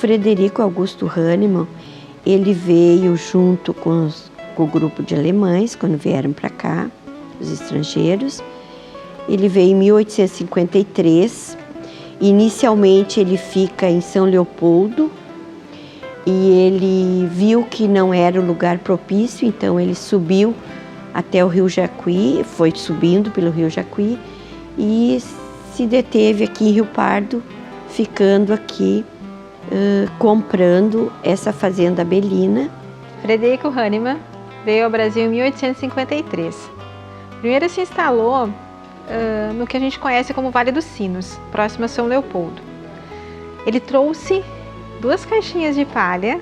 Frederico Augusto Hahnemann, ele veio junto com o grupo de alemães, quando vieram para cá, os estrangeiros. Ele veio em 1853. Inicialmente ele fica em São Leopoldo e ele viu que não era o lugar propício, então ele subiu até o Rio Jacuí, foi subindo pelo Rio Jacuí e se deteve aqui em Rio Pardo, ficando aqui comprando essa fazenda Abelina. Frederico Hahnemann veio ao Brasil em 1853. Primeiro se instalou no que a gente conhece como Vale dos Sinos, próximo a São Leopoldo. Ele trouxe 2 caixinhas de palha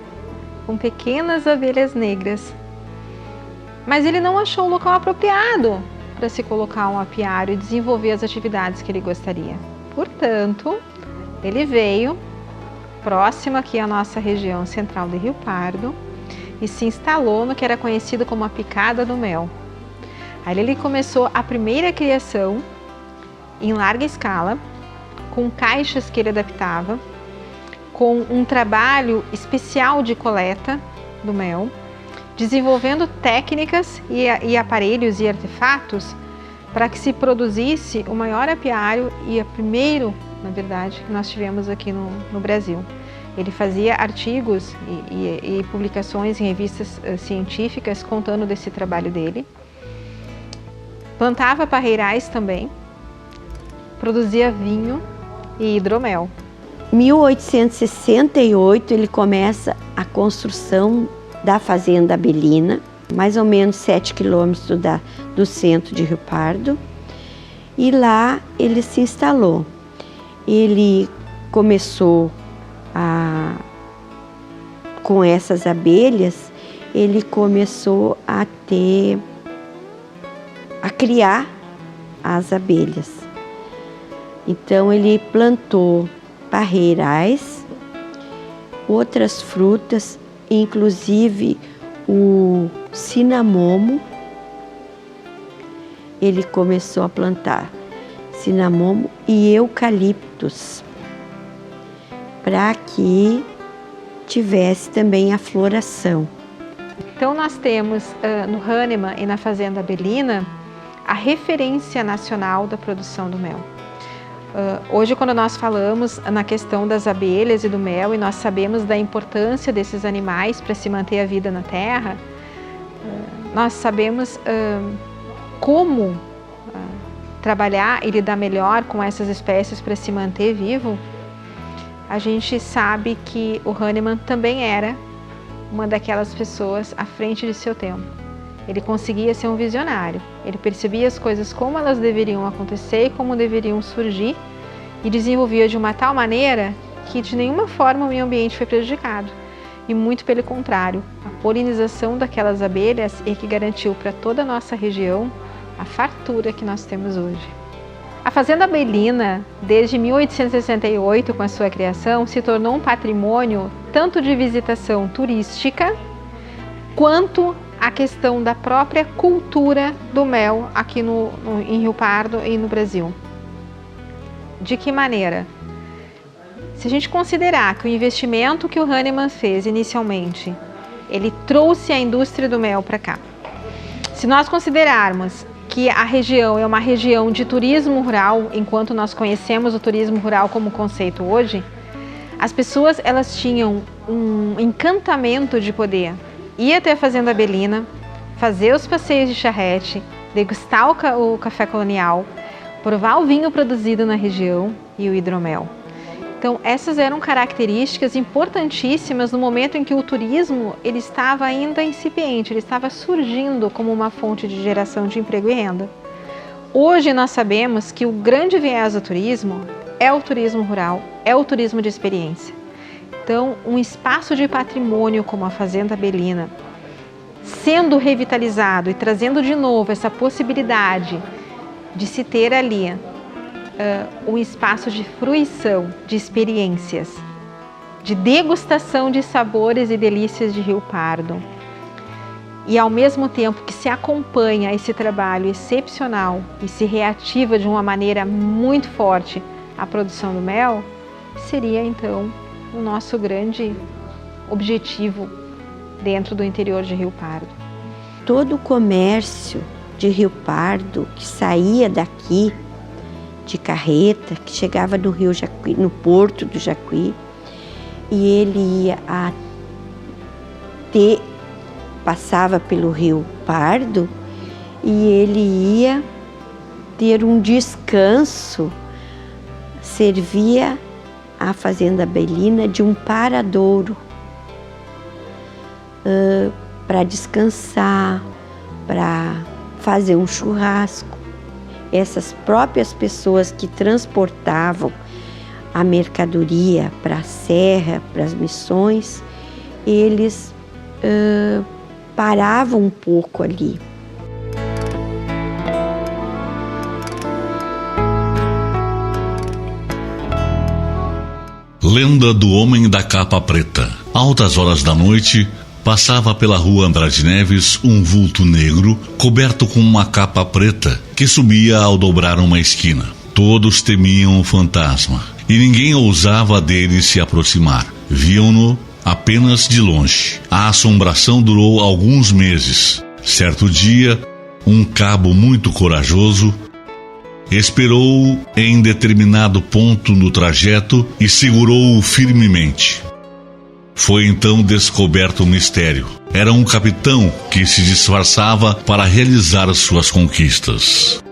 com pequenas abelhas negras, mas ele não achou o local apropriado para se colocar um apiário e desenvolver as atividades que ele gostaria. Portanto, ele veio próximo aqui à nossa região central de Rio Pardo e se instalou no que era conhecido como a Picada do Mel. Aí ele começou a primeira criação em larga escala, com caixas que ele adaptava, com um trabalho especial de coleta do mel, desenvolvendo técnicas e aparelhos e artefatos para que se produzisse o maior apiário e o primeiro, na verdade, que nós tivemos aqui no Brasil. Ele fazia artigos e publicações em revistas científicas contando desse trabalho dele. Plantava parreirais também, produzia vinho e hidromel. Em 1868 ele começa a construção da fazenda Abelina, mais ou menos 7 quilômetros do centro de Rio Pardo, e lá ele se instalou. Ele começou com essas abelhas, ele começou a criar as abelhas. Então ele plantou parreirais, outras frutas, inclusive o cinamomo. Ele começou a plantar cinamomo e eucaliptos, para que tivesse também a floração. Então nós temos no Hahnemann e na fazenda Abelina a referência nacional da produção do mel. Hoje, quando nós falamos na questão das abelhas e do mel, e nós sabemos da importância desses animais para se manter a vida na terra, nós sabemos como trabalhar e lidar melhor com essas espécies para se manter vivo. A gente sabe que o Hahnemann também era uma daquelas pessoas à frente de seu tempo. Ele conseguia ser um visionário, ele percebia as coisas como elas deveriam acontecer e como deveriam surgir e desenvolvia de uma tal maneira que de nenhuma forma o meio ambiente foi prejudicado. E muito pelo contrário, a polinização daquelas abelhas é que garantiu para toda a nossa região a fartura que nós temos hoje. A fazenda Abelina, desde 1868, com a sua criação, se tornou um patrimônio tanto de visitação turística quanto a questão da própria cultura do mel aqui em Rio Pardo e no Brasil. De que maneira? Se a gente considerar que o investimento que o Hahnemann fez inicialmente, ele trouxe a indústria do mel para cá. Se nós considerarmos que a região é uma região de turismo rural, enquanto nós conhecemos o turismo rural como conceito hoje, as pessoas elas tinham um encantamento de poder ir até a fazenda Abelina, fazer os passeios de charrete, degustar o café colonial, provar o vinho produzido na região e o hidromel. Então essas eram características importantíssimas no momento em que o turismo ele estava ainda incipiente, ele estava surgindo como uma fonte de geração de emprego e renda. Hoje nós sabemos que o grande viés do turismo é o turismo rural, é o turismo de experiência. Então um espaço de patrimônio como a fazenda Abelina, sendo revitalizado e trazendo de novo essa possibilidade de se ter ali um espaço de fruição, de experiências, de degustação de sabores e delícias de Rio Pardo. E ao mesmo tempo que se acompanha esse trabalho excepcional e se reativa de uma maneira muito forte a produção do mel, seria então o nosso grande objetivo dentro do interior de Rio Pardo. Todo o comércio de Rio Pardo que saía daqui de carreta, que chegava no Rio Jacuí, no porto do Jacuí, e ele ia passava pelo Rio Pardo e ele ia ter um descanso, servia a Fazenda Belina de um paradouro para descansar, para fazer um churrasco. Essas próprias pessoas que transportavam a mercadoria para a serra, para as missões, eles paravam um pouco ali. Lenda do Homem da Capa Preta. Altas horas da noite, passava pela rua Andrade Neves um vulto negro coberto com uma capa preta que subia ao dobrar uma esquina. Todos temiam o fantasma e ninguém ousava dele se aproximar. Viam-no apenas de longe. A assombração durou alguns meses. Certo dia, um cabo muito corajoso esperou-o em determinado ponto no trajeto e segurou-o firmemente. Foi então descoberto o mistério. Era um capitão que se disfarçava para realizar suas conquistas.